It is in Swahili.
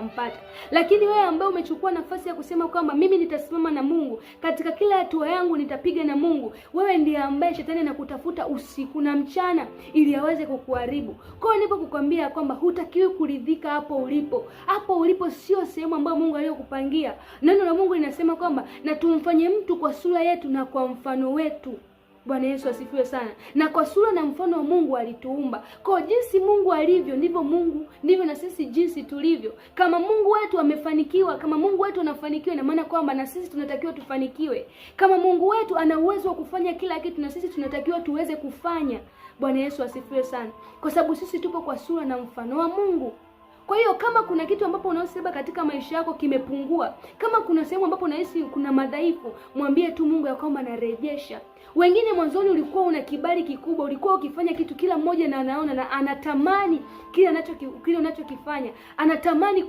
akampata. Lakini wewe ambaye umechukua nafasi ya kusema kwamba mimi nitasimama na Mungu, katika kila hatua yangu nitapiga na Mungu, wewe ndiye ambaye shetani anakutafuta usiku na mchana ili aweze kukuharibu. Kwa hiyo nipo kukwambia kwamba hutakiwi kuridhika hapo ulipo. Hapo ulipo sio sehemu ambayo Mungu aliyokupangia. Neno la Mungu linasema kwamba na tumfanye mtu kwa sura yetu na kwa mfano wetu. Bwana Yesu asifiwe sana. Na kwa sura na mfano wa Mungu alituumba. Kwa jinsi Mungu alivyo ndivyo na sisi jinsi tulivyo. Kama Mungu wetu amefanikiwa, kama Mungu wetu anafanikiwa, ina maana kwamba na sisi tunatakiwa tufanikiwe. Kama Mungu wetu ana uwezo wa kufanya kila kitu, na sisi tunatakiwa tuweze kufanya. Bwana Yesu asifiwe sana. Kwa sababu sisi tupo kwa sura na mfano wa Mungu. Kwa hiyo kama kuna kitu ambapo unaosema katika maisha yako kimepungua, kama kuna sehemu ambapo unahisi kuna madhaifu, mwambie tu Mungu ya kwamba narejesha. Wengine mwanzoni ulikuwa una kibali kikubwa, ulikuwa ukifanya kitu kila mmoja na anaona na anatamani kile unachokifanya, anatamani